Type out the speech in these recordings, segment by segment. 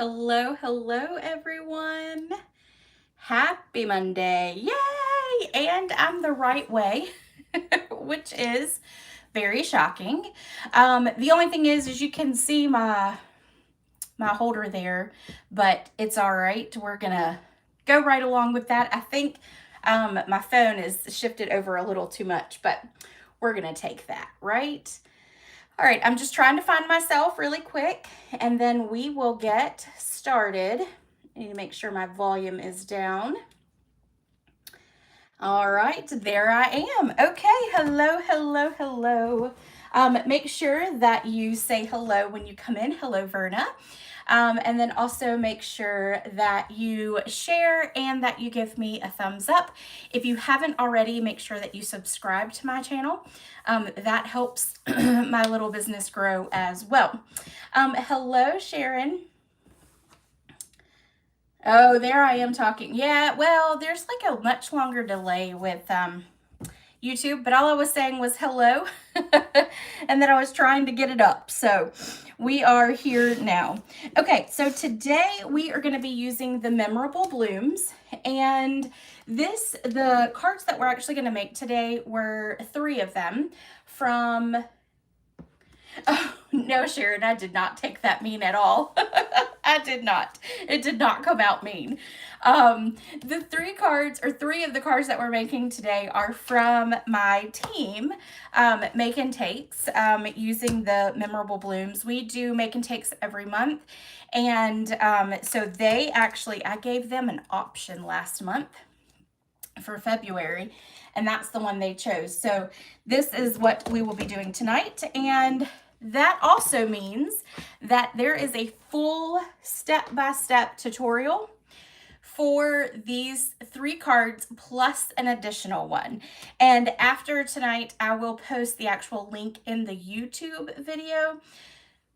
Hello, hello everyone. Happy Monday. Yay! And I'm the right way, which is very shocking. The only thing is you can see my holder there, but it's all right. We're gonna go right along with that. I think my phone is shifted over a little too much, but we're gonna take that, right? All right, I'm just trying to find myself really quick, and then we will get started. I need to make sure my volume is down. All right, there I am. Okay, hello, hello, hello. Make sure that you say hello when you come in. Hello, Verna. And then also make sure that you share and that you give me a thumbs up. If you haven't already, make sure that you subscribe to my channel. That helps my little business grow as well. Hello, Sharon. Oh, there I am talking. Yeah, well, there's like a much longer delay with YouTube, but all I was saying was hello, and then I was trying to get it up. So we are here now. Okay, so today we are going to be using the Memorable Blooms, and the cards that we're actually going to make today were 3 of them from... Oh, no, Sharon, I did not take that mean at all. I did not. It did not come out mean. The 3 cards, or 3 of the cards that we're making today are from my team, Make and Takes, using the Memorable Blooms. We do Make and Takes every month. And so they actually, I gave them an option last month for February, and that's the one they chose. So this is what we will be doing tonight, and that also means that there is a full step-by-step tutorial for these 3 cards plus an additional one. And after tonight, I will post the actual link in the YouTube video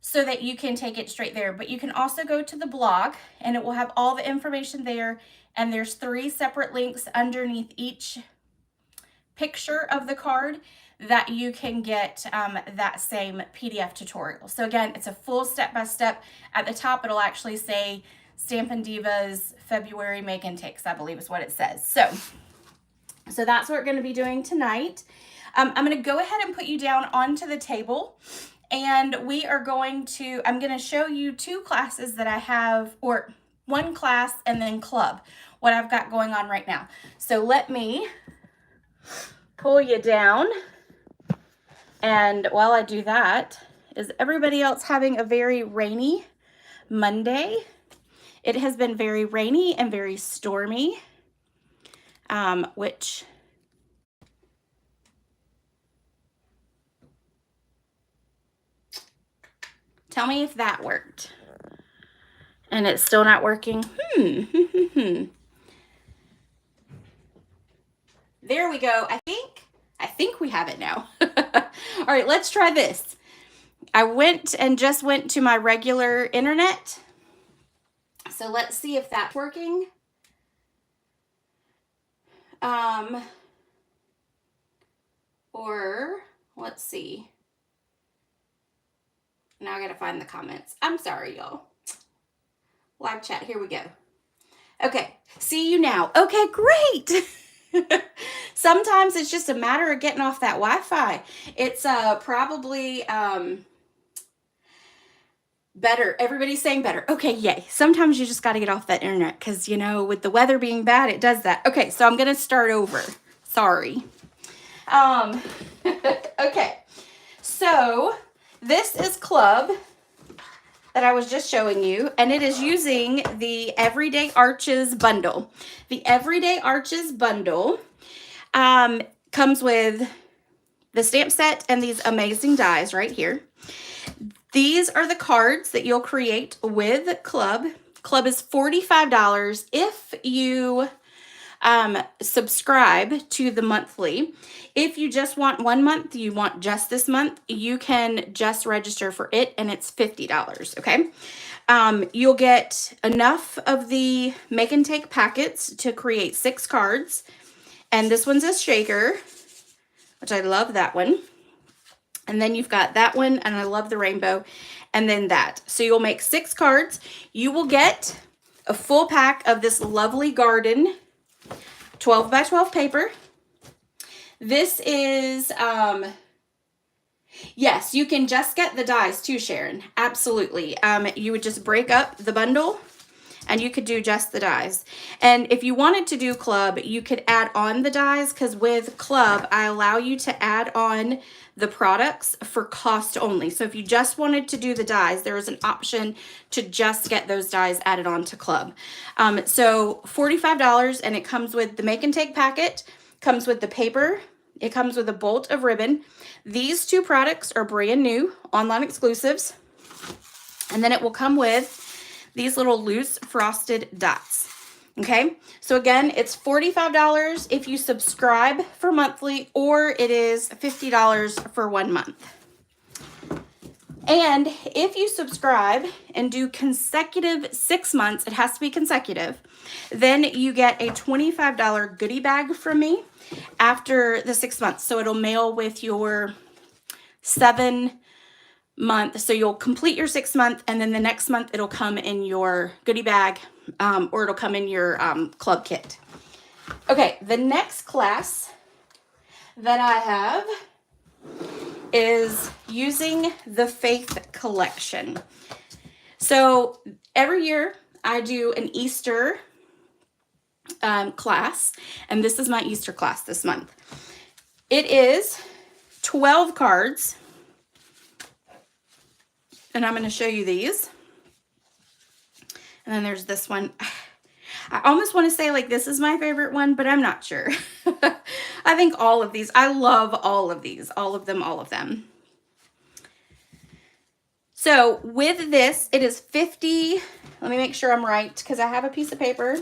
so that you can take it straight there. But you can also go to the blog, and it will have all the information there. And there's 3 separate links underneath each picture of the card that you can get that same PDF tutorial. So again, it's a full step-by-step. At the top, it'll actually say Stampin' Divas February Make and Takes, I believe is what it says. So that's what we're going to be doing tonight. I'm going to go ahead and put you down onto the table, and we are going to, I'm going to show you 2 classes that I have, or 1 class and then club, what I've got going on right now. So let me pull you down. And while I do that, is everybody else having a very rainy Monday? It has been very rainy and very stormy, which tell me if that worked. And it's still not working. There we go. I think we have it now. All right, let's try this. I just went to my regular internet. So let's see if that's working. Or let's see. Now I gotta find the comments. I'm sorry, y'all. Live chat, here we go. Okay, see you now. Okay, great. Sometimes it's just a matter of getting off that Wi-Fi. It's probably better. Everybody's saying better. Okay, yay. Sometimes you just got to get off that internet because, you know, with the weather being bad, it does that. Okay, so I'm going to start over. Sorry. Okay, so this is Club that I was just showing you, and it is using the Everyday Arches bundle. The Everyday Arches bundle comes with the stamp set and these amazing dies right here. These are the cards that you'll create with Club. Club is $45 if you subscribe to the monthly. If you just want 1 month, you want just this month, you can just register for it, and it's $50, okay? You'll get enough of the Make and Take packets to create 6 cards, and this one's a shaker, which I love that one. And then you've got that one, and I love the rainbow. and then that. So you'll make 6 cards. You will get a full pack of this lovely garden 12 by 12 paper. This is, yes, you can just get the dies too, Sharon. Absolutely. You would just break up the bundle and you could do just the dies. And if you wanted to do club, you could add on the dies, because with club, I allow you to add on the products for cost only. So if you just wanted to do the dies, there is an option to just get those dies added on to club. So $45, and it comes with the make and take packet, comes with the paper, it comes with a bolt of ribbon. These 2 products are brand new, online exclusives. And then it will come with these little loose frosted dots. Okay, so again, it's $45 if you subscribe for monthly, or it is $50 for 1 month. And if you subscribe and do consecutive 6 months, it has to be consecutive, then you get a $25 goodie bag from me after the 6 months. So it'll mail with your 7 month. So you'll complete your 6th month, and then the next month it'll come in your goodie bag, or it'll come in your club kit. Okay, the next class that I have is using the Faith collection. So every year I do an Easter class, and this is my Easter class this month. It is 12 cards. And I'm going to show you these. And then there's this one. I almost want to say like this is my favorite one, but I'm not sure. I think all of these, I love all of these, all of them. So with this, it is 50. Let me make sure I'm right, because I have a piece of paper.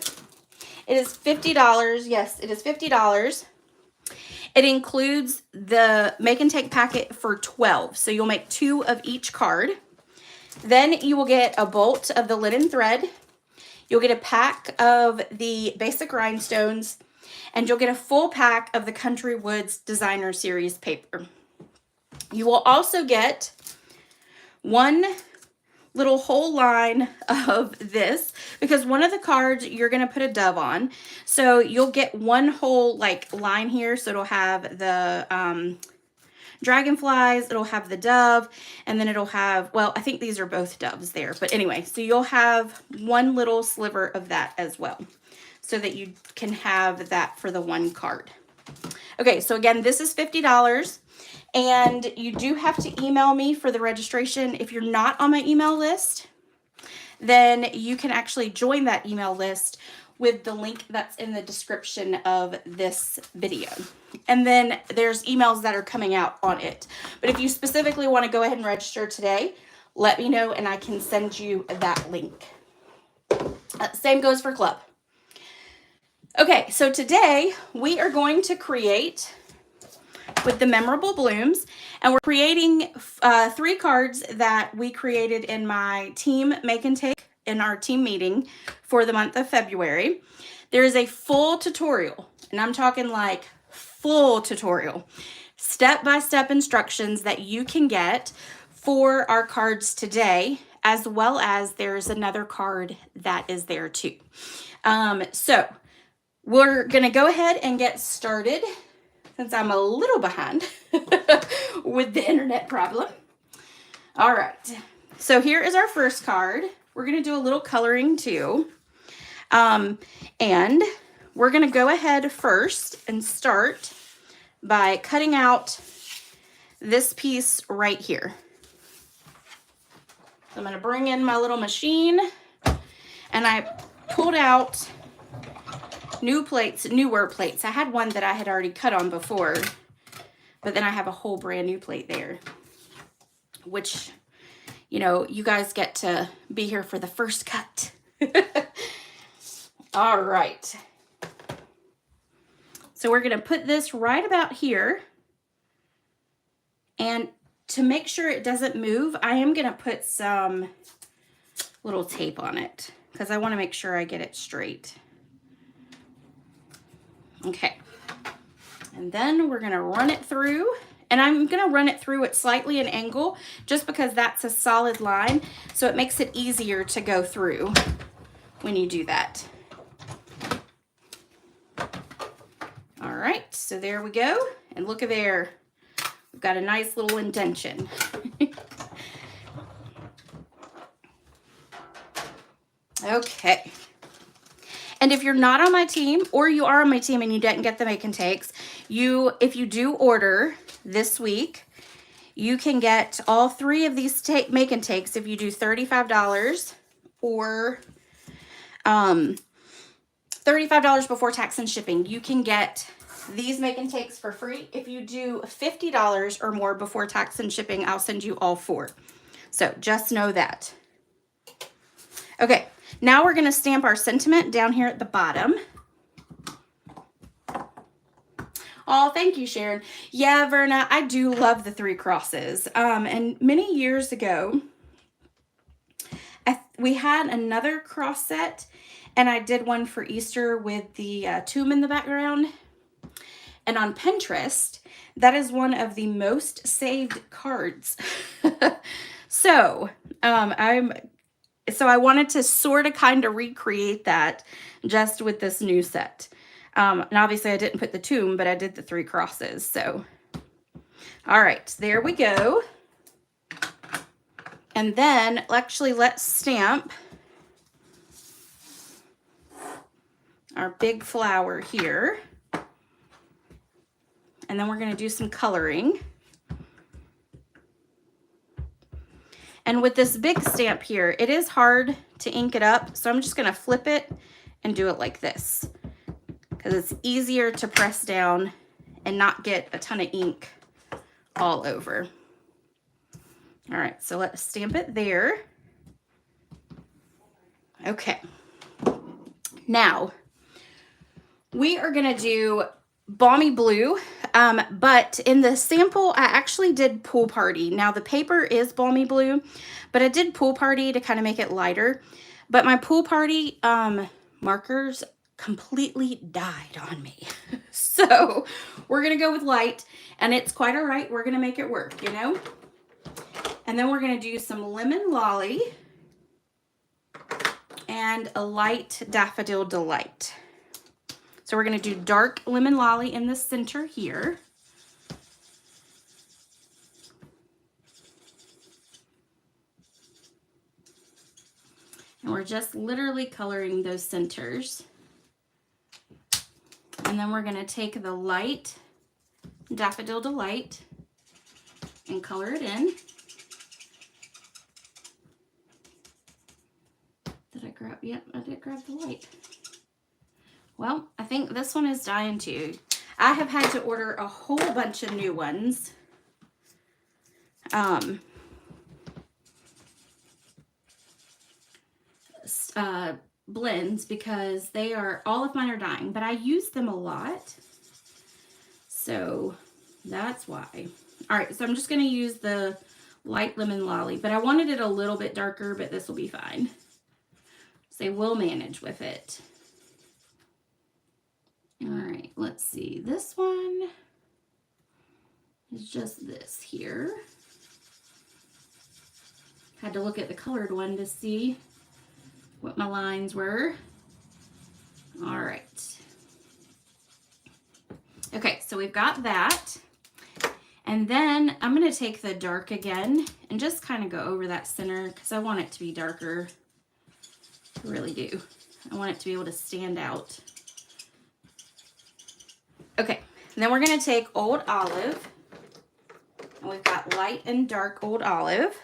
It is $50. Yes, it is $50. It includes the make and take packet for 12. So you'll make 2 of each card. Then you will get a bolt of the linen thread. You'll get a pack of the basic rhinestones, and you'll get a full pack of the Country Woods Designer Series paper. You will also get 1 little whole line of this, because one of the cards you're going to put a dove on. So you'll get 1 whole like line here. So it'll have the dragonflies, it'll have the dove, and then it'll have, well, I think these are both doves there, but anyway, so you'll have 1 little sliver of that as well, so that you can have that for the 1 card. Okay, so again, this is $50, and you do have to email me for the registration. If you're not on my email list, then you can actually join that email list with the link that's in the description of this video. And then there's emails that are coming out on it. But if you specifically want to go ahead and register today, let me know and I can send you that link. Same goes for club. Okay, so today we are going to create with the memorable blooms, and we're creating 3 cards that we created in my team make and take in our team meeting for the month of February. There is a full tutorial, and I'm talking like full tutorial, step-by-step instructions that you can get for our cards today, as well as there's another card that is there too. So we're gonna go ahead and get started since I'm a little behind with the internet problem. All right, so here is our first card. We're gonna do a little coloring too. And we're gonna go ahead first and start by cutting out this piece right here. So I'm gonna bring in my little machine, and I pulled out newer plates. I had one that I had already cut on before, but then I have a whole brand new plate there, which, you know, you guys get to be here for the first cut. All right. So we're going to put this right about here. And to make sure it doesn't move, I am going to put some little tape on it because I want to make sure I get it straight. Okay. And then we're going to run it through And I'm gonna run it through at slightly an angle just because that's a solid line. So it makes it easier to go through when you do that. All right, so there we go. And look at there, we've got a nice little indentation. Okay. And if you're not on my team, or you are on my team and you didn't get the make and takes, if you do order this week, you can get all 3 of these make and takes if you do $35 or $35 before tax and shipping. You can get these make and takes for free. If you do $50 or more before tax and shipping, I'll send you all 4. So just know that. Okay, now we're gonna stamp our sentiment down here at the bottom. Oh, thank you, Sharon. Yeah, Verna, I do love the 3 crosses. And many years ago, we had another cross set, and I did one for Easter with the tomb in the background. And on Pinterest, that is one of the most saved cards. So I wanted to sort of kind of recreate that just with this new set. And obviously I didn't put the tomb, but I did the 3 crosses. So, all right, there we go. And then actually let's stamp our big flower here. And then we're going to do some coloring. And with this big stamp here, it is hard to ink it up. So I'm just going to flip it and do it like this, because it's easier to press down and not get a ton of ink all over. All right, so let's stamp it there. Okay. Now, we are going to do Balmy Blue, but in the sample, I actually did Pool Party. Now, the paper is Balmy Blue, but I did Pool Party to kind of make it lighter. But my Pool Party markers completely died on me. So we're going to go with light, and it's quite all right. We're going to make it work, you know? And then we're going to do some Lemon Lolly and a light Daffodil Delight. So we're going to do dark Lemon Lolly in the center here. And we're just literally coloring those centers. And then we're going to take the light Daffodil Delight and color it in. Did I grab? Yep, I did grab the light. Well, I think this one is dying too. I have had to order a whole bunch of new ones. Blends, because they are, all of mine are dying, but I use them a lot. So that's why. All right, so I'm just going to use the light Lemon Lolly, but I wanted it a little bit darker, but this will be fine. So we'll manage with it. All right, let's see. This one is just this here. Had to look at the colored one to see what my lines were. All right. Okay, so we've got that. And then I'm going to take the dark again and just kind of go over that center, because I want it to be darker. I really do. I want it to be able to stand out. Okay, and then we're going to take Old Olive. And we've got light and dark Old Olive.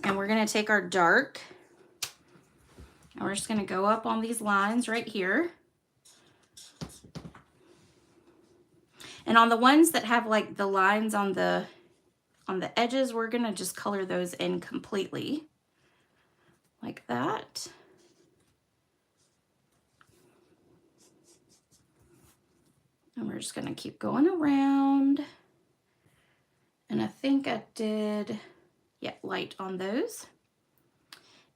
And we're going to take our dark, and we're just going to go up on these lines right here. And on the ones that have like the lines on the edges, we're going to just color those in completely like that. And we're just going to keep going around. And I think I did, yeah, light on those.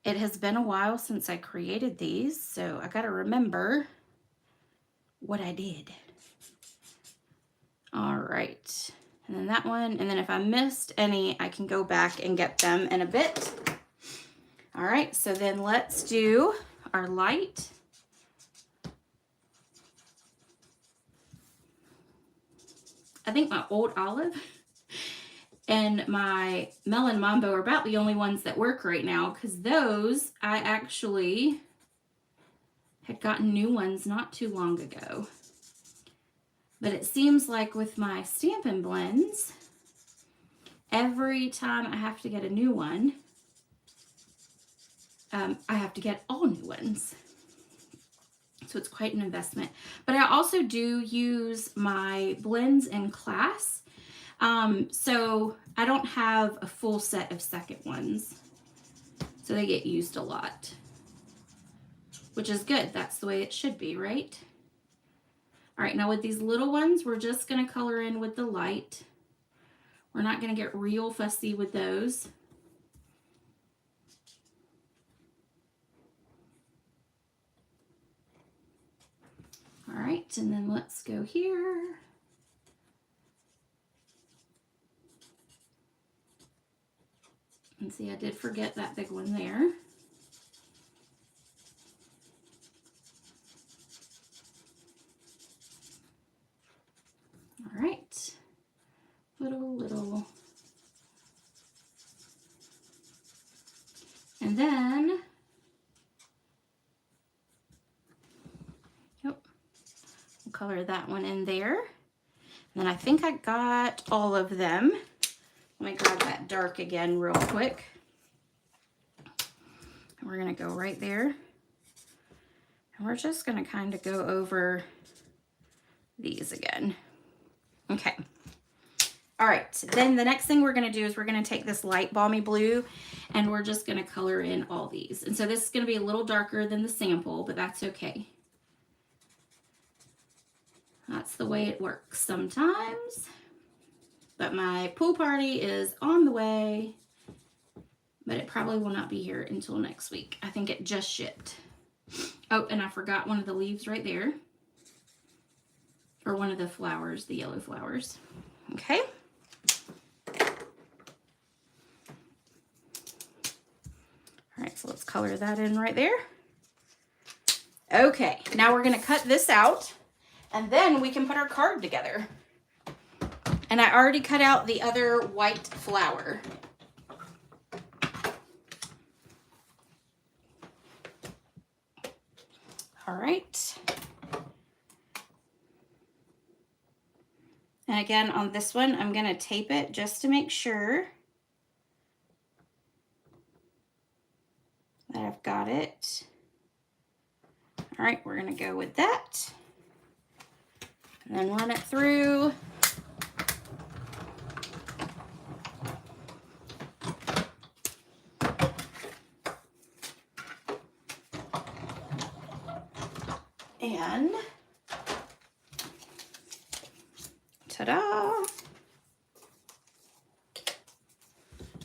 It has been a while since I created these, so I got to remember what I did. All right. right. And then that one. And then if I missed any, I can go back and get them in a bit. All right, so then let's do our light. I think my old olive and my melon mambo are about the only ones that work right now, because those I actually had gotten new ones not too long ago. But it seems like with my Stampin' blends, every time I have to get a new one, I have to get all new ones. So it's quite an investment. But I also do use my blends in class. So I don't have a full set of second ones. So they get used a lot, which is good. That's the way it should be, right? All right, now with these little ones, we're just gonna color in with the light. We're not gonna get real fussy with those. All right, and then let's go here. And see, I did forget that big one there. All right, little. And then, we'll color that one in there. And then I think I got all of them. Let me grab that dark again real quick. And we're gonna go right there. And we're just gonna kind of go over these again. Okay. All right, then the next thing we're gonna do is we're gonna take this light balmy blue and we're just gonna color in all these. And so this is gonna be a little darker than the sample, but that's okay. That's the way it works sometimes. But my pool party is on the way, but it probably will not be here until next week. I think it just shipped. Oh, and I forgot one of the leaves right there. Or one of the flowers, the yellow flowers. Okay. All right, so let's color that in right there. Okay, now we're gonna cut this out and then we can put our card together. And I already cut out the other white flower. All right. And again, on this one, I'm gonna tape it just to make sure that I've got it. All right, we're gonna go with that. And then run it through. And ta-da!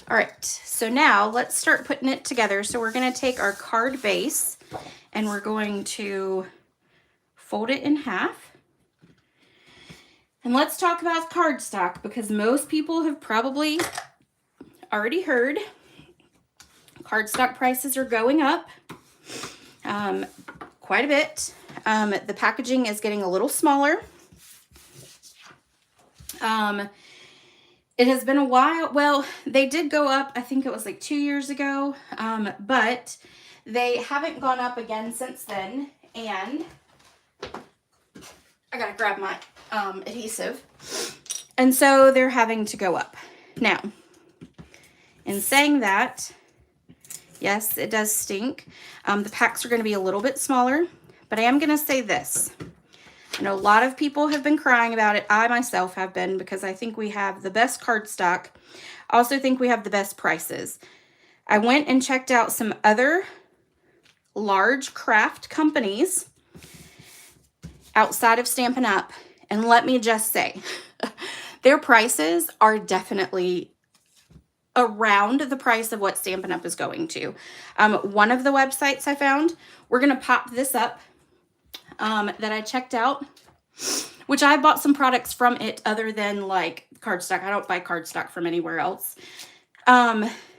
All right, so now let's start putting it together. So we're going to take our card base and we're going to fold it in half. And let's talk about cardstock, because most people have probably already heard cardstock prices are going up quite a bit. The packaging is getting a little smaller. It has been a while. Well, they did go up, I think it was like 2 years ago, but they haven't gone up again since then. And I gotta grab my adhesive. And so they're having to go up. Now, in saying that, yes, it does stink. The packs are gonna be a little bit smaller. But I am going to say this. I know a lot of people have been crying about it. I myself have been, because I think we have the best cardstock. I also think we have the best prices. I went and checked out some other large craft companies outside of Stampin' Up! And let me just say, their prices are definitely around the price of what Stampin' Up! Is going to. One of the websites I found, we're going to pop this up, that I checked out. which I bought some products from it other than like cardstock. I don't buy cardstock from anywhere else.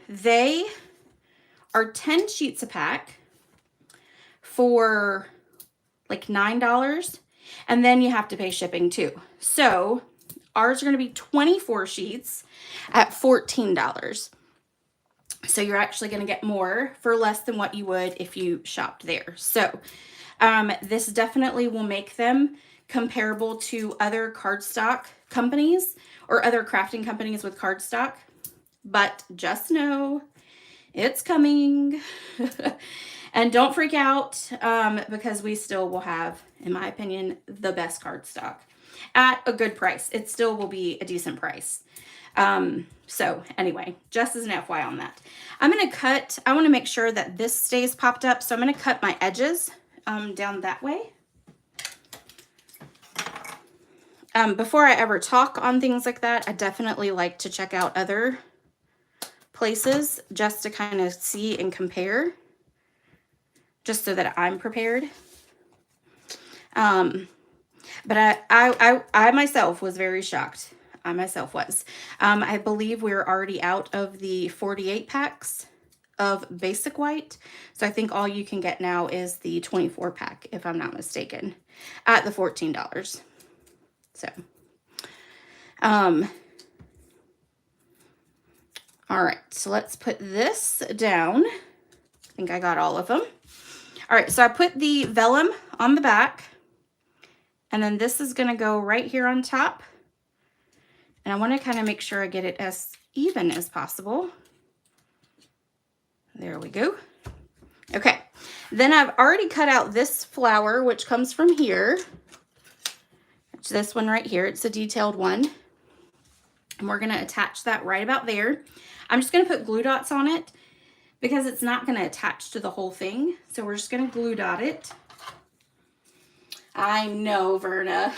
They are 10 sheets a pack for like $9, and then you have to pay shipping too. So ours are going to be 24 sheets at $14. So you're actually going to get more for less than what you would if you shopped there. So this definitely will make them comparable to other cardstock companies or other crafting companies with cardstock. But just know it's coming. And don't freak out because we still will have, in my opinion, the best cardstock at a good price. It still will be a decent price. So anyway, just as an FYI on that. I'm going to cut, I want to make sure that this stays popped up. So I'm going to cut my edges down that way. Before I ever talk on things like that, I definitely like to check out other places just to kind of see and compare, just so that I'm prepared. But I myself was very shocked. I myself was. I believe we're already out of the 48 packs of basic white. So I think all you can get now is the 24 pack, if I'm not mistaken, at the $14. So, all right, so let's put this down. I think I got all of them. All right, so I put the vellum on the back, and then this is gonna go right here on top. And I wanna kind of make sure I get it as even as possible. There we go. Okay, then I've already cut out this flower, which comes from here. It's this one right here, it's a detailed one. And we're gonna attach that right about there. I'm just gonna put glue dots on it because it's not gonna attach to the whole thing. So we're just gonna glue dot it. I know, Verna.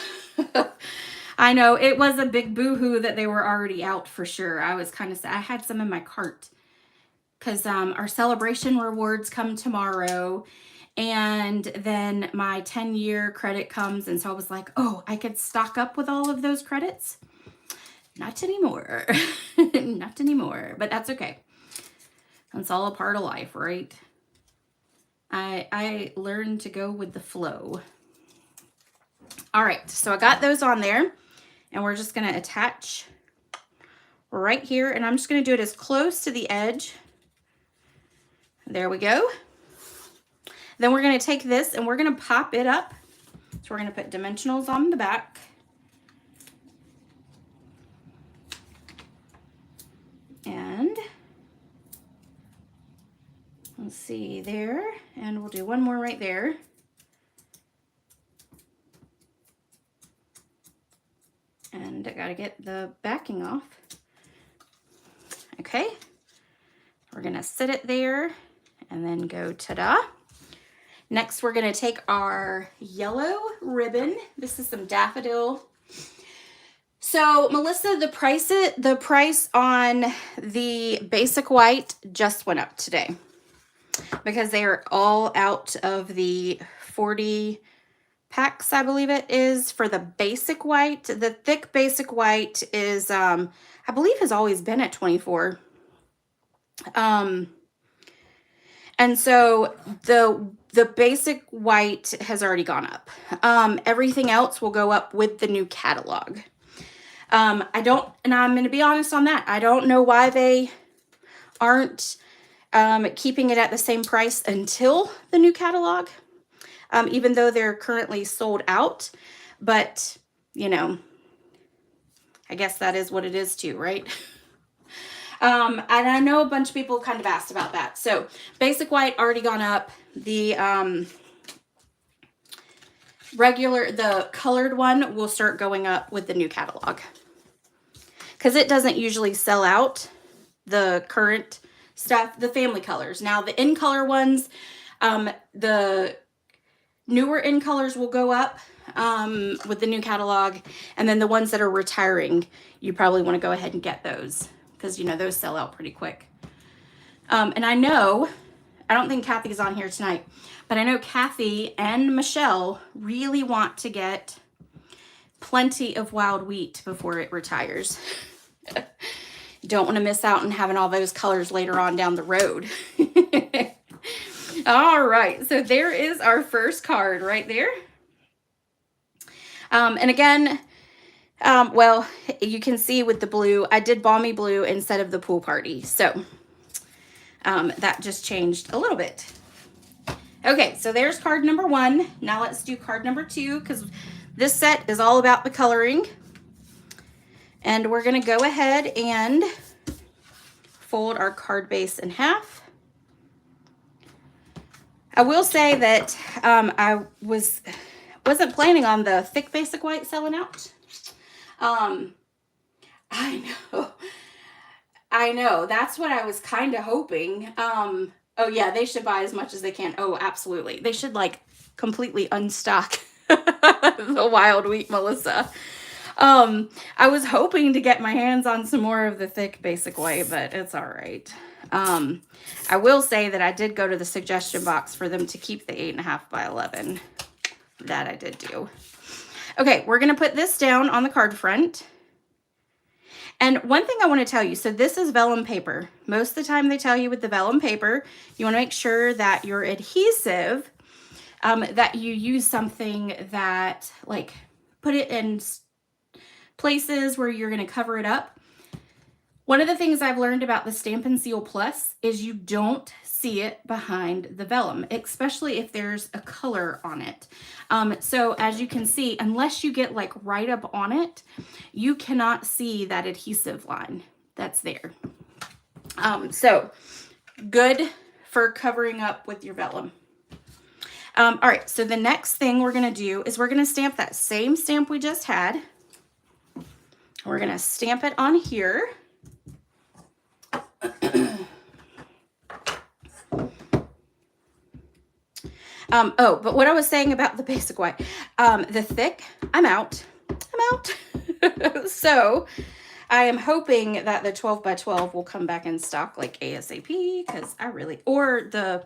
I know, it was a big boo-hoo that they were already out for sure. I was kind of sad. I had some in my cart because our celebration rewards come tomorrow, and then my 10-year credit comes, and so I was like, oh, I could stock up with all of those credits. Not anymore. Not anymore, but that's okay. It's all a part of life, right? I learned to go with the flow. All right, so I got those on there, and we're just gonna attach right here, and I'm just gonna do it as close to the edge. There we go. Then we're gonna take this and we're gonna pop it up. So we're gonna put dimensionals on the back. And let's see there, and we'll do one more right there. And I gotta get the backing off. Okay, we're gonna sit it there and then go ta-da. Next, we're gonna take our yellow ribbon. This is some daffodil. So Melissa, the price on the basic white just went up today because they are all out of the 40 packs, I believe it is, for the basic white. The thick basic white is, I believe, has always been at 24. And so the basic white has already gone up. Everything else will go up with the new catalog. And I'm going to be honest on that. I don't know why they aren't keeping it at the same price until the new catalog, even though they're currently sold out. But, you know, I guess that is what it is too, right? And I know a bunch of people kind of asked about that. So basic white already gone up. The the colored one will start going up with the new catalog, because it doesn't usually sell out the current stuff, the family colors. Now the in color ones, the newer in colors will go up with the new catalog, and then the ones that are retiring, you probably want to go ahead and get those, because you know those sell out pretty quick. And I know, I don't think Kathy's on here tonight, but I know Kathy and Michelle really want to get plenty of wild wheat before it retires. Don't want to miss out on having all those colors later on down the road. All right, so there is our first card right there. And again, well, you can see with the blue, I did Balmy Blue instead of the Pool Party. So that just changed a little bit. Okay, so there's card number 1. Now let's do card number 2, because this set is all about the coloring. And we're going to go ahead and fold our card base in half. I will say that I wasn't planning on the thick basic white selling out. I know. That's what I was kind of hoping. Oh yeah, they should buy as much as they can. Oh, absolutely. They should like completely unstock the wild wheat, Melissa. I was hoping to get my hands on some more of the thick basic white, but it's all right. I will say that I did go to the suggestion box for them to keep the 8.5 by 11. That I did do. Okay, we're going to put this down on the card front. And one thing I want to tell you, so this is vellum paper. Most of the time they tell you with the vellum paper, you want to make sure that your adhesive, that you use something that, like, put it in places where you're going to cover it up. One of the things I've learned about the Stampin' Seal Plus is you don't see it behind the vellum, especially if there's a color on it. So as you can see, unless you get like right up on it, you cannot see that adhesive line that's there. So good for covering up with your vellum. All right, so the next thing we're gonna do is we're gonna stamp that same stamp we just had. We're gonna stamp it on here. Oh, but what I was saying about the basic white, the thick, I'm out. So I am hoping that the 12 by 12 will come back in stock like ASAP, because or the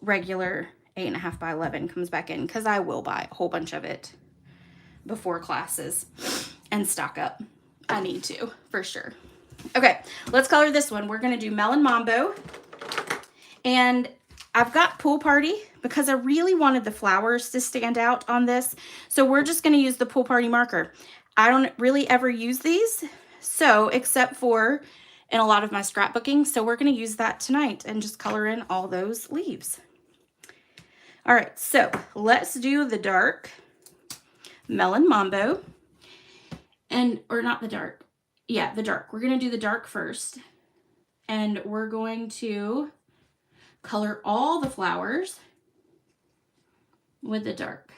regular 8.5 by 11 comes back in, because I will buy a whole bunch of it before classes and stock up. I need to, for sure. Okay, let's color this one. We're going to do Melon Mambo. And I've got Pool Party because I really wanted the flowers to stand out on this. So we're just going to use the Pool Party marker. I don't really ever use these, so except for in a lot of my scrapbooking. So we're going to use that tonight and just color in all those leaves. All right, so let's do the dark Melon Mambo. Or not the dark. Yeah, the dark. We're going to do the dark first. And we're going to color all the flowers with the dark.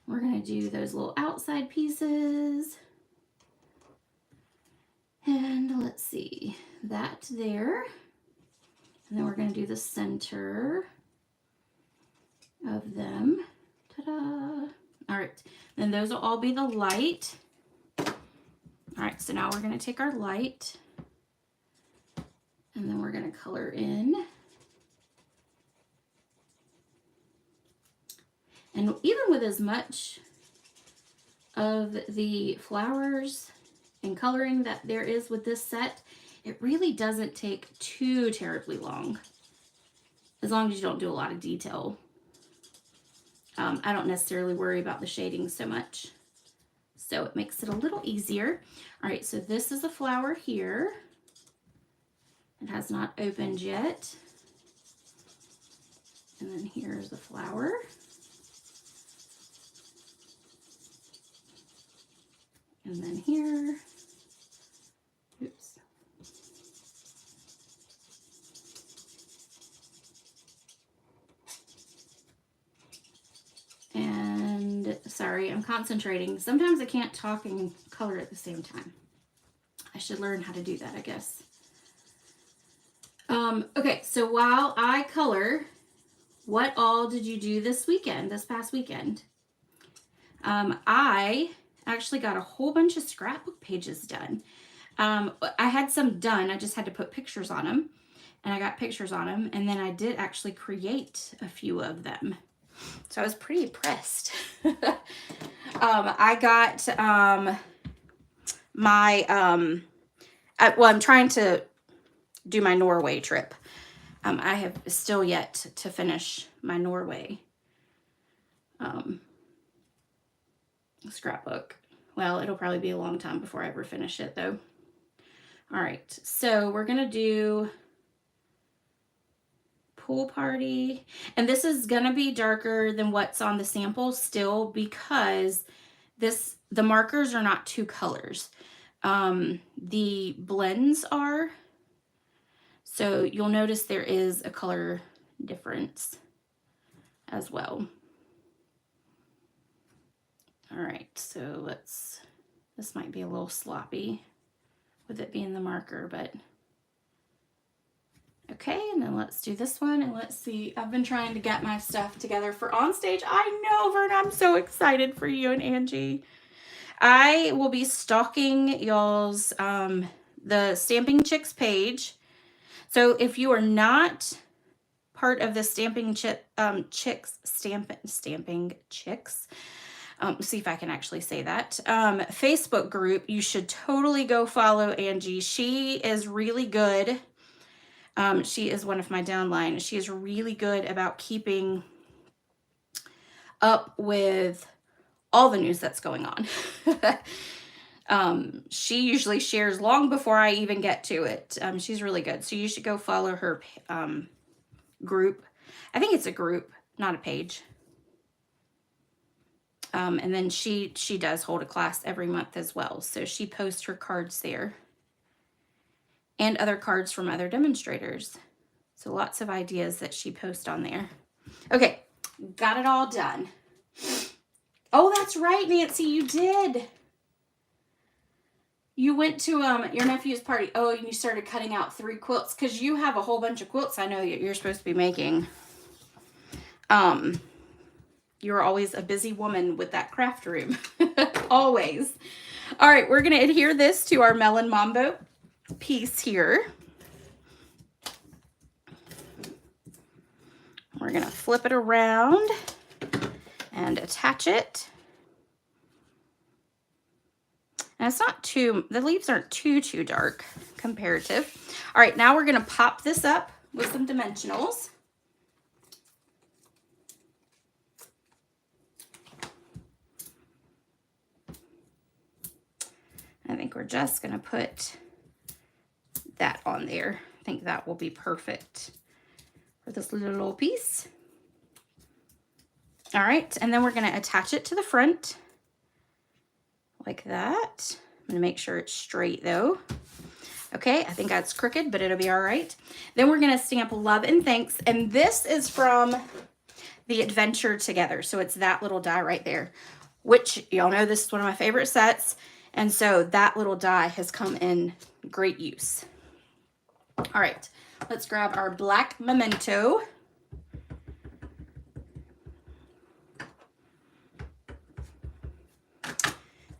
We're going to do those little outside pieces. And let's see, that there. And then we're going to do the center of them. Ta-da! All right, then those will all be the light. All right, so now we're going to take our light and then we're going to color in. And even with as much of the flowers and coloring that there is with this set, it really doesn't take too terribly long, as long as you don't do a lot of detail. I don't necessarily worry about the shading so much, so it makes it a little easier. All right, so this is a flower here. It has not opened yet. And then here's the flower. And then here, oops. And sorry, I'm concentrating. Sometimes I can't talk and color at the same time. I should learn how to do that, I guess. Okay, so while I color, what all did you do this weekend, this past weekend? I actually got a whole bunch of scrapbook pages done. I had some done, I just had to put pictures on them. and I got pictures on them, and then I did actually create a few of them. So I was pretty impressed. I got well, I'm trying to do my Norway trip. I have still yet to finish my Norway scrapbook. Well, it'll probably be a long time before I ever finish it, though. All right, so we're gonna do pool party, and this is gonna be darker than what's on the sample still, because the markers are not two colors. The blends are, so you'll notice there is a color difference as well. All right, so this might be a little sloppy with it being the marker, but okay, and then let's do this one, and let's see. I've been trying to get my stuff together for on stage. I know, Vern, I'm so excited for you and Angie. I will be stalking y'all's the Stamping Chicks page. So if you are not part of the Stamping Chicks, see if I can actually say that, Facebook group, you should totally go follow Angie. She is really good. She is one of my downline. She is really good about keeping up with all the news that's going on. She usually shares long before I even get to it. She's really good. So you should go follow her group. I think it's a group, not a page. And then she does hold a class every month as well. So she posts her cards there and other cards from other demonstrators. So lots of ideas that she posts on there. Okay, got it all done. Oh, that's right, Nancy, you did. You went to your nephew's party. Oh, and you started cutting out 3 quilts, because you have a whole bunch of quilts I know that you're supposed to be making. You're always a busy woman with that craft room. Always. All right, we're going to adhere this to our Melon Mambo piece here. We're going to flip it around and attach it. And it's not too, the leaves aren't too dark comparative. All right, now we're going to pop this up with some dimensionals. I think we're just going to put that on there. I think that will be perfect for this little piece. All right, and then we're going to attach it to the front like that. I'm going to make sure it's straight though. Okay, I think that's crooked, but it'll be all right. Then we're going to stamp Love and Thanks, and this is from the Adventure Together. So it's that little die right there, which y'all know this is one of my favorite sets. And so that little die has come in great use. All right, let's grab our black memento.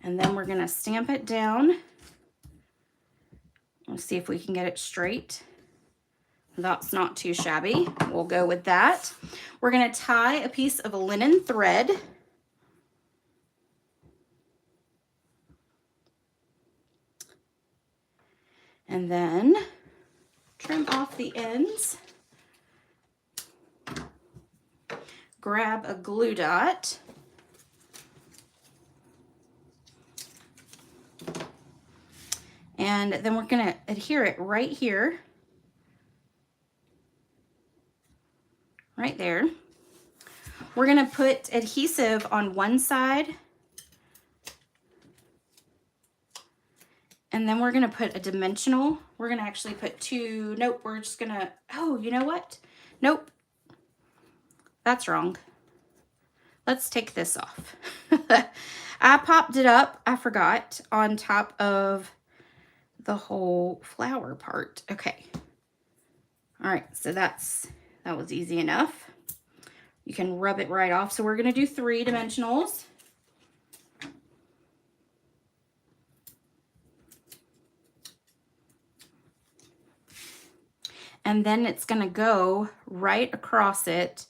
And then we're gonna stamp it down. Let's see if we can get it straight. That's not too shabby. We'll go with that. We're gonna tie a piece of linen thread. And then trim off the ends. Grab a glue dot. And then we're going to adhere it right here. Right there. We're going to put adhesive on one side. And then we're going to put a dimensional. We're going to actually put 2. Nope, we're just going to, oh, you know what? Nope. That's wrong. Let's take this off. I popped it up, I forgot, on top of the whole flower part. Okay. All right, so that was easy enough. You can rub it right off. So we're going to do 3 dimensionals. and then it's gonna go right across it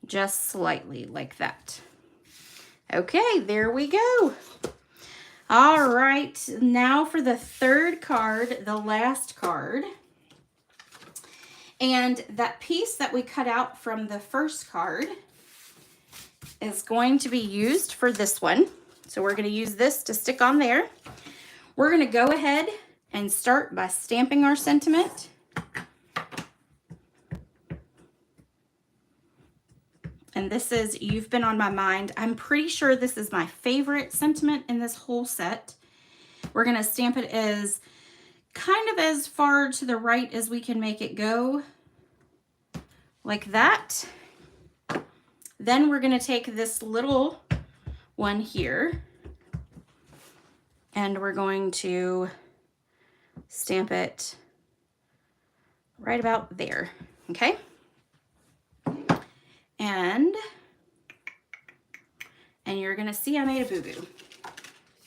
just slightly like that. Okay, there we go. All right, now for the third card, the last card. And that piece that we cut out from the first card is going to be used for this one. So we're going to use this to stick on there. We're going to go ahead and start by stamping our sentiment. And this is You've Been on My Mind. I'm pretty sure this is my favorite sentiment in this whole set. We're going to stamp it as kind of as far to the right as we can make it go, like that. Then we're going to take this little one here and we're going to stamp it right about there, okay? And you're gonna see I made a boo-boo.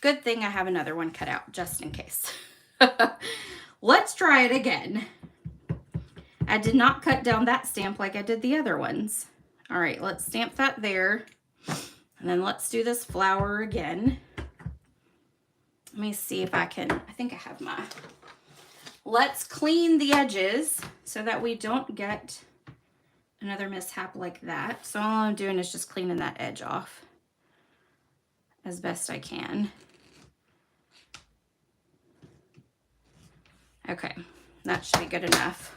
Good thing I have another one cut out just in case. Let's try it again. I did not cut down that stamp like I did the other ones. All right, let's stamp that there. And then let's do this flower again. Let me see if I can, I think I have my, let's clean the edges so that we don't get another mishap like that. So all I'm doing is just cleaning that edge off as best I can. Okay, that should be good enough.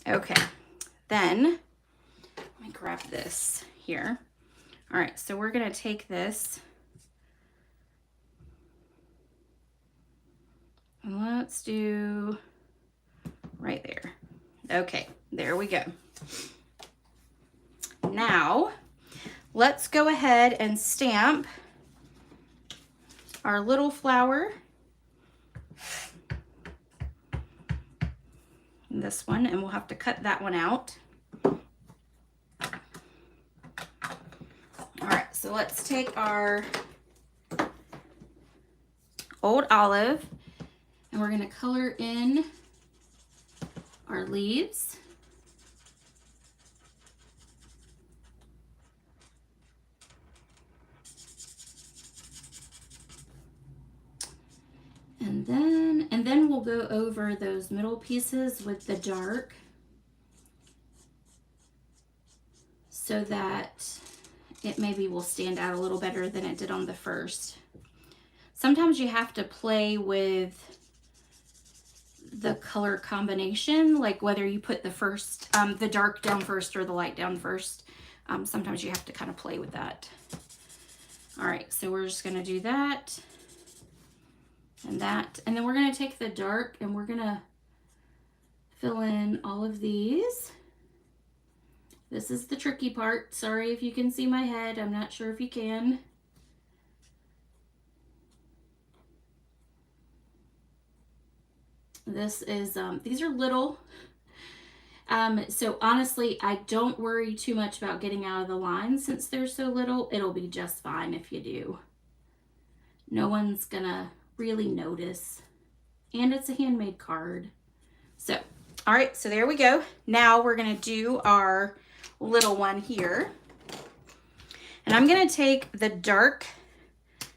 Okay, then let me grab this here. All right, so we're gonna take this and let's do right there. Okay, there we go. Now, let's go ahead and stamp our little flower. This one, and we'll have to cut that one out. All right, so let's take our Old Olive and we're going to color in our leaves. And then we'll go over those middle pieces with the dark so that it maybe will stand out a little better than it did on the first. Sometimes you have to play with the color combination, like whether you put the dark down first or the light down first. Sometimes you have to kind of play with that. All right, so we're just gonna do that and that, and then we're gonna take the dark and we're gonna fill in all of these. This is the tricky part. Sorry if you can see my head. I'm not sure if you can. This is, these are little. So honestly, I don't worry too much about getting out of the line since they're so little. It'll be just fine if you do. No one's gonna really notice. And it's a handmade card. So, all right, so there we go. Now we're gonna do our little one here. And I'm gonna take the dark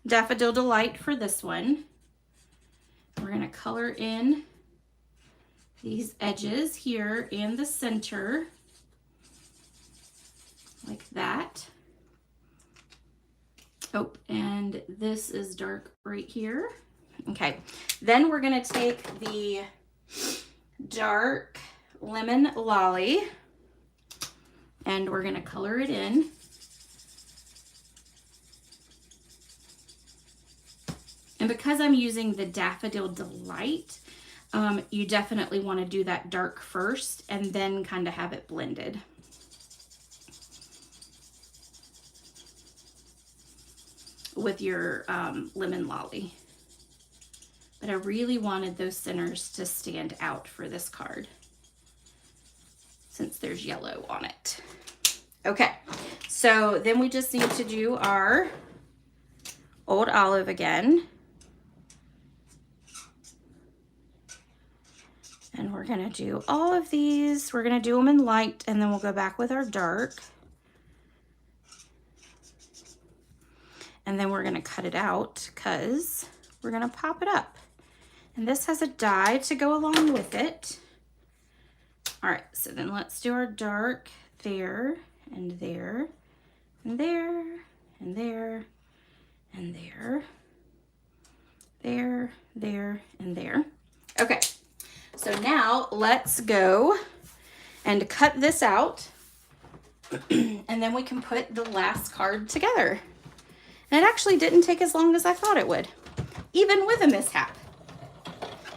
Daffodil Delight for this one. We're gonna color in these edges here and the center like that. Oh, and this is dark right here. Okay, then we're gonna take the dark Lemon Lolly and we're gonna color it in. And because I'm using the Daffodil Delight, you definitely want to do that dark first and then kind of have it blended. With your Lemon Lolly. But I really wanted those centers to stand out for this card since there's yellow on it. Okay, so then we just need to do our Old Olive again. we're gonna do all of these. We're gonna do them in light and then we'll go back with our dark. And then we're gonna cut it out because we're gonna pop it up. And this has a die to go along with it. All right, so then let's do our dark there and there and there and there and there, there, there, and there. Okay, so now let's go and cut this out and then we can put the last card together. And it actually didn't take as long as I thought it would, even with a mishap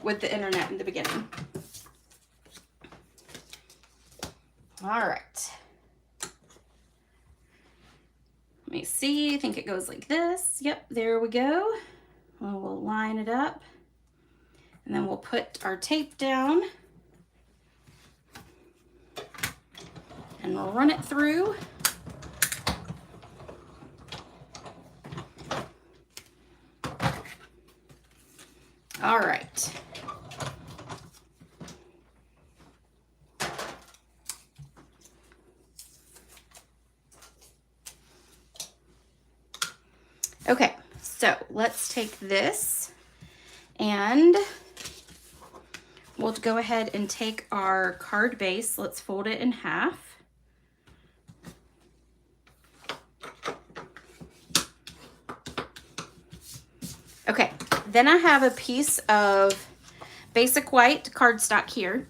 with the internet in the beginning. All right. Let me see, I think it goes like this. Yep, there we go. Well, we'll line it up and then we'll put our tape down and we'll run it through. All right. Okay, so let's take this and we'll go ahead and take our card base. Let's fold it in half. Okay, then I have a piece of basic white cardstock here.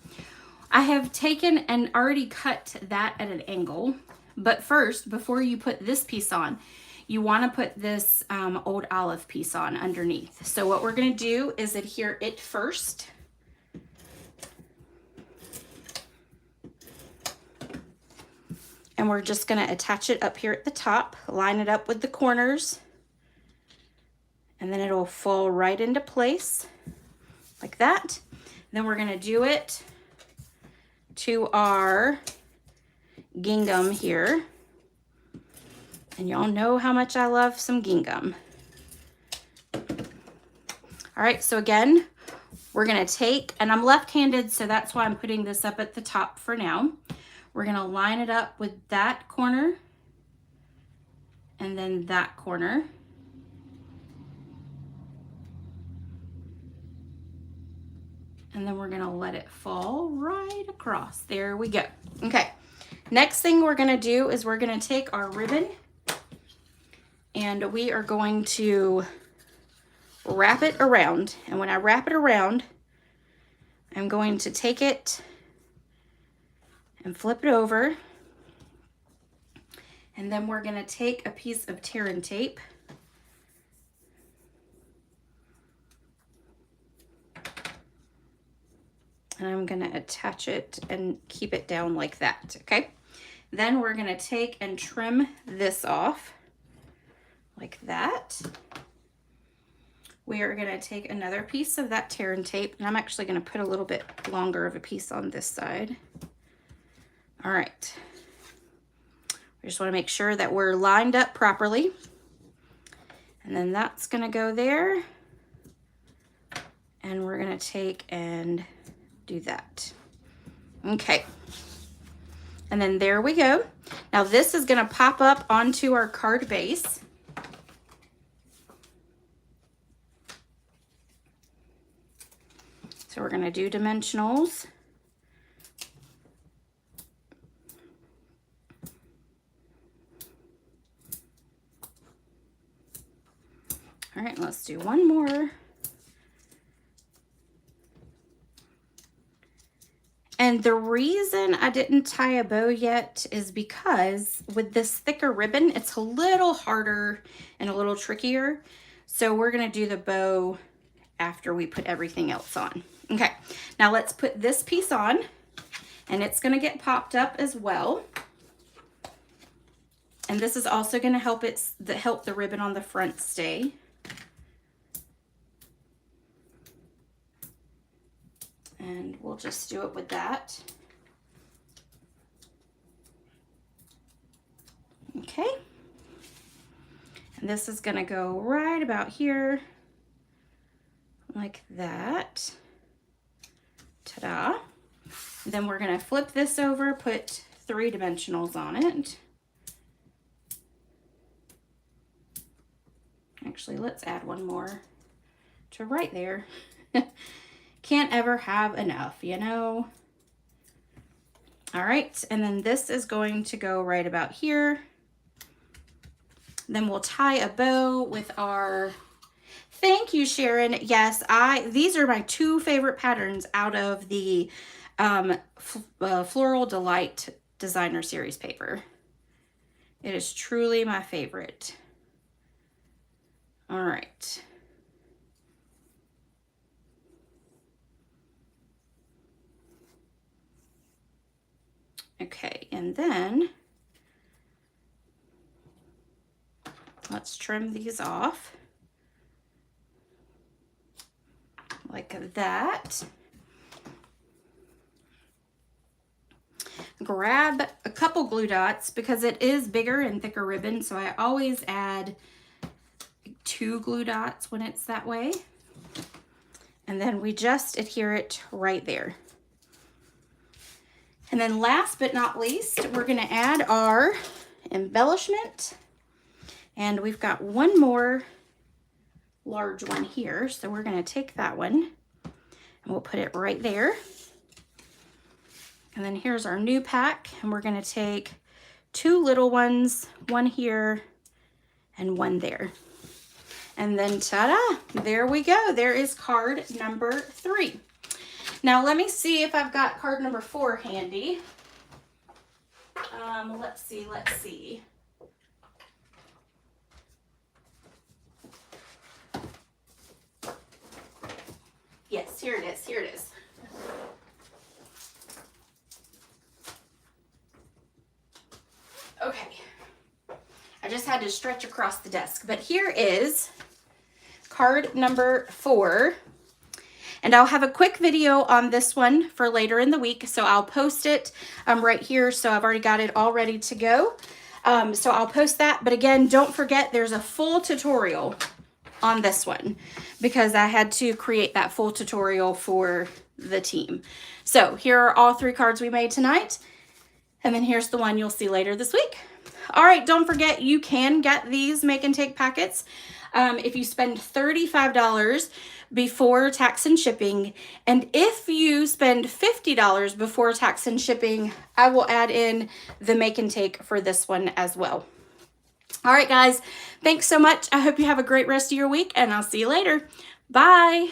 I have taken and already cut that at an angle, but first, before you put this piece on, you want to put this old olive piece on underneath. So what we're going to do is adhere it first. And we're just going to attach it up here at the top, line it up with the corners, and then it'll fall right into place like that. Then we're going to do it to our gingham here. And y'all know how much I love some gingham. All right, so again, we're gonna take, and I'm left-handed, so that's why I'm putting this up at the top for now. We're gonna line it up with that corner and then that corner. And then we're gonna let it fall right across. There we go. Okay, next thing we're gonna do is we're gonna take our ribbon and we are going to wrap it around. And when I wrap it around, I'm going to take it and flip it over. And then we're gonna take a piece of tear and tape and I'm gonna attach it and keep it down like that, okay? Then we're gonna take and trim this off like that. We are gonna take another piece of that tear and tape, and I'm actually gonna put a little bit longer of a piece on this side. All right. We just wanna make sure that we're lined up properly. And then that's gonna go there. And we're gonna take and do that. Okay. And then there we go. Now this is gonna pop up onto our card base. So we're gonna do dimensionals. All right, let's do one more. And the reason I didn't tie a bow yet is because with this thicker ribbon, it's a little harder and a little trickier. So we're gonna do the bow after we put everything else on. Okay, now let's put this piece on and it's gonna get popped up as well. And this is also gonna help help the ribbon on the front stay. And we'll just do it with that. Okay. And this is gonna go right about here, like that. Ta-da. Then we're going to flip this over, put 3 dimensionals on it. Actually, let's add one more to right there. Can't ever have enough, you know. All right, and then this is going to go right about here. Then we'll tie a bow with our, thank you, Sharon. Yes, these are my 2 favorite patterns out of the Floral Delight Designer Series paper. It is truly my favorite. All right. Okay, and then let's trim these off like that. Grab a couple glue dots because it is bigger and thicker ribbon, so I always add 2 glue dots when it's that way. And then we just adhere it right there. And then last but not least, we're going to add our embellishment. And we've got one more large one here. So we're going to take that one and we'll put it right there. And then here's our new pack. And we're going to take 2 little ones, one here and one there. And then ta-da, there we go. There is card number 3. Now let me see if I've got card number 4 handy. Let's see. Yes, here it is. Okay. I just had to stretch across the desk, but here is card number 4. And I'll have a quick video on this one for later in the week, so I'll post it right here. So I've already got it all ready to go. So I'll post that. But again, don't forget there's a full tutorial on this one because I had to create that full tutorial for the team. So here are all 3 cards we made tonight. And then here's the one you'll see later this week. All right, don't forget you can get these make and take packets if you spend $35 before tax and shipping. And if you spend $50 before tax and shipping, I will add in the make and take for this one as well. All right, guys, thanks so much. I hope you have a great rest of your week, and I'll see you later. Bye.